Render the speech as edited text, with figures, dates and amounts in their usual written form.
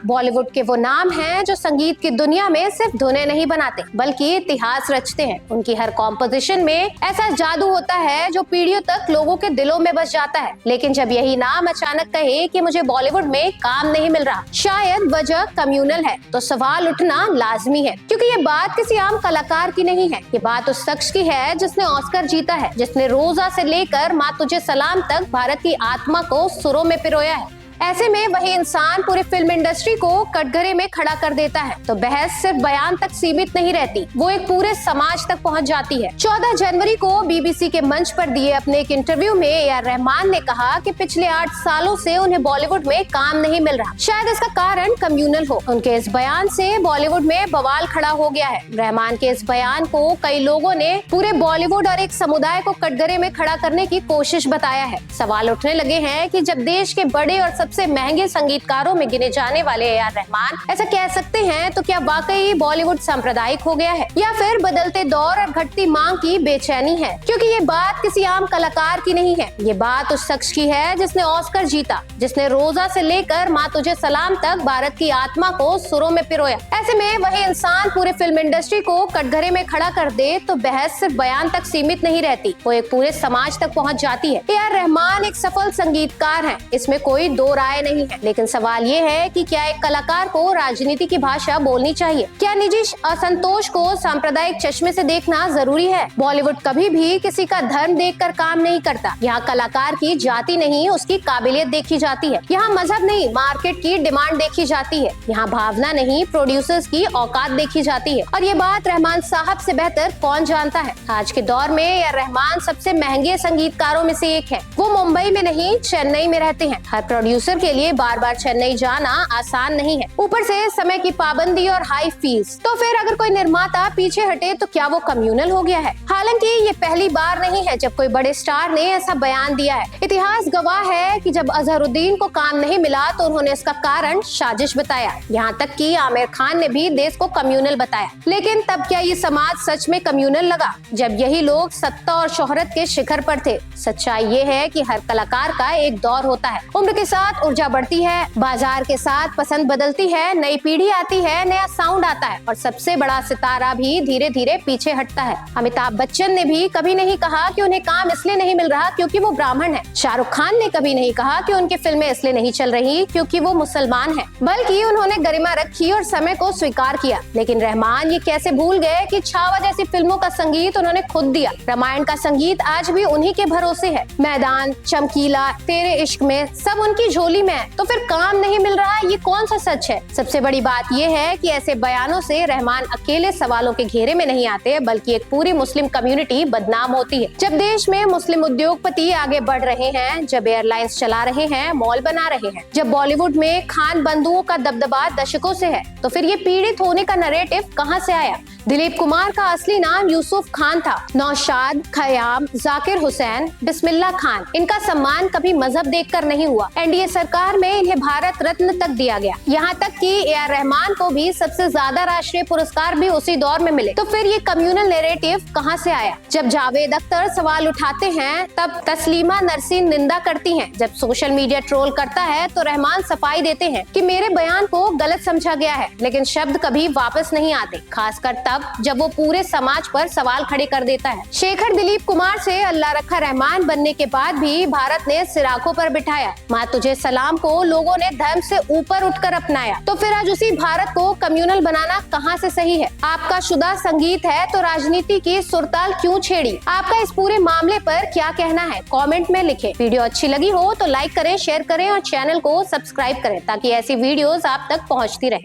बॉलीवुड के वो नाम हैं जो संगीत की दुनिया में सिर्फ धुनें नहीं बनाते बल्कि इतिहास रचते हैं। उनकी हर कॉम्पोजिशन में ऐसा जादू होता है जो पीढ़ियों तक लोगों के दिलों में बस जाता है। लेकिन जब यही नाम अचानक कहे कि मुझे बॉलीवुड में काम नहीं मिल रहा, शायद वजह कम्युनल है, तो सवाल उठना लाजमी है। क्योंकि ये बात किसी आम कलाकार की नहीं है, ये बात उस शख्स की है जिसने ऑस्कर जीता है, जिसने रोजा से लेकर माँ तुझे सलाम तक भारत की आत्मा को सुरों में पिरोया है। ऐसे में वही इंसान पूरी फिल्म इंडस्ट्री को कटघरे में खड़ा कर देता है तो बहस सिर्फ बयान तक सीमित नहीं रहती, वो एक पूरे समाज तक पहुंच जाती है। 14 जनवरी को बीबीसी के मंच पर दिए अपने एक इंटरव्यू में ए.आर. रहमान ने कहा कि पिछले 8 सालों से उन्हें बॉलीवुड में काम नहीं मिल रहा। शायद इसका कारण कम्युनल हो। उनके इस बयान से बॉलीवुड में बवाल खड़ा हो गया है। रहमान के इस बयान को कई लोगों ने पूरे बॉलीवुड और एक समुदाय को कटघरे में खड़ा करने की कोशिश बताया है। सवाल उठने लगे हैं कि जब देश के बड़े और सबसे महंगे संगीतकारों में गिने जाने वाले ए.आर. रहमान ऐसा कह सकते हैं, तो क्या वाकई बॉलीवुड सांप्रदायिक हो गया है या फिर बदलते दौर और घटती मांग की बेचैनी है? क्योंकि ये बात किसी आम कलाकार की नहीं है, ये बात उस शख्स की है जिसने ऑस्कर जीता, जिसने रोजा से लेकर माँ तुझे सलाम तक भारत की आत्मा को सुरों में पिरोया। ऐसे में वही इंसान पूरे फिल्म इंडस्ट्री को कटघरे में खड़ा कर दे तो बहस सिर्फ बयान तक सीमित नहीं रहती, वो एक पूरे समाज तक पहुंच जाती है। ए.आर. रहमान एक सफल संगीतकार हैं, इसमें कोई दो राय नहीं है। लेकिन सवाल ये है कि क्या एक कलाकार को राजनीति की भाषा बोलनी चाहिए? क्या निजी असंतोष को सांप्रदायिक चश्मे से देखना जरूरी है? बॉलीवुड कभी भी किसी का धर्म देखकर काम नहीं करता। यहाँ कलाकार की जाति नहीं, उसकी काबिलियत देखी जाती है। यहाँ मजहब नहीं, मार्केट की डिमांड देखी जाती है। यहाँ भावना नहीं, प्रोड्यूसर्स की औकात देखी जाती है। और ये बात रहमान साहब से बेहतर कौन जानता है? आज के दौर में ए.आर. रहमान सबसे महंगे संगीतकारों में से एक है। वो मुंबई में नहीं, चेन्नई में रहते हैं। हर प्रोड्यूसर के लिए बार बार चेन्नई जाना आसान नहीं है, ऊपर से समय की पाबंदी और हाई फीस। तो फिर अगर कोई निर्माता पीछे हटे तो क्या वो कम्युनल हो गया है? हालांकि ये पहली बार नहीं है जब कोई बड़े स्टार ने ऐसा बयान दिया है। इतिहास गवाह है कि जब अजहरुद्दीन को काम नहीं मिला तो उन्होंने इसका कारण साजिश बताया। यहाँ तक कि आमिर खान ने भी देश को कम्युनल बताया। लेकिन तब क्या ये समाज सच में कम्युनल लगा जब यही लोग सत्ता और शोहरत के शिखर पर थे? सच्चाई ये है कि हर कलाकार का एक दौर होता है। उम्र के साथ ऊर्जा बढ़ती है, बाजार के साथ पसंद बदलती है, नई पीढ़ी आती है, नया साउंड आता है और सबसे बड़ा सितारा भी धीरे धीरे पीछे हटता है। अमिताभ बच्चन ने भी कभी नहीं कहा कि उन्हें काम इसलिए नहीं मिल रहा क्योंकि वो ब्राह्मण है। शाहरुख खान ने कभी नहीं कहा कि उनकी फिल्में इसलिए नहीं चल रही क्योंकि वो मुसलमान है, बल्कि उन्होंने गरिमा रखी और समय को स्वीकार किया। लेकिन रहमान ये कैसे भूल गए कि छावा जैसी फिल्मों का संगीत उन्होंने खुद दिया। रामायण का संगीत आज भी उन्हीं के भरोसे है। मैदान, चमकीला, तेरे इश्क में सब उनकी झोली में है। तो फिर काम नहीं मिल रहा, ये कौन सा सच है? सबसे बड़ी बात ये है कि ऐसे बयानों से रहमान अकेले सवालों के घेरे में नहीं आते, बल्कि एक पूरी मुस्लिम कम्युनिटी बदनाम होती है। जब देश में मुस्लिम उद्योगपति आगे बढ़ रहे हैं, जब एयरलाइंस चला रहे हैं, मॉल बना रहे हैं, जब बॉलीवुड में खान बंधुओं का दबदबा दशकों से है, तो फिर ये पीड़ित होने का नैरेटिव कहाँ से आया? दिलीप कुमार का असली नाम यूसुफ खान था। नौशाद, खयाम, जाकिर हुसैन, बिस्मिल्लाह खान, इनका सम्मान कभी मजहब देखकर नहीं हुआ। एनडीए सरकार में इन्हें भारत रत्न तक दिया गया। यहाँ तक कि ए.आर. रहमान को भी सबसे ज्यादा राष्ट्रीय पुरस्कार भी उसी दौर में मिले। तो फिर ये कम्युनल नैरेटिव कहाँ से आया? जब जावेद अख्तर सवाल उठाते हैं तब तस्लीमा नरसीन निंदा करती हैं। जब सोशल मीडिया ट्रोल करता है तो रहमान सफाई देते हैं कि मेरे बयान को गलत समझा गया है। लेकिन शब्द कभी वापस नहीं आते, खासकर तब जब वो पूरे समाज पर सवाल खड़े कर देता है। शेखर दिलीप कुमार से अल्लाह रखा रहमान बनने के बाद भी भारत ने सिराखों पर बिठाया। माँ तुझे सलाम को लोगों ने धर्म से ऊपर उठकर अपनाया। तो फिर आज उसी भारत को कम्युनल बनाना कहाँ से सही है? आपका शुदा संगीत है तो राजनीति की सुरताल क्यों छेड़ी? आपका इस पूरे मामले पर क्या कहना है? कमेंट में लिखें। वीडियो अच्छी लगी हो तो लाइक करें, शेयर करें और चैनल को सब्सक्राइब करें ताकि ऐसी वीडियोस आप तक पहुँचती रहे।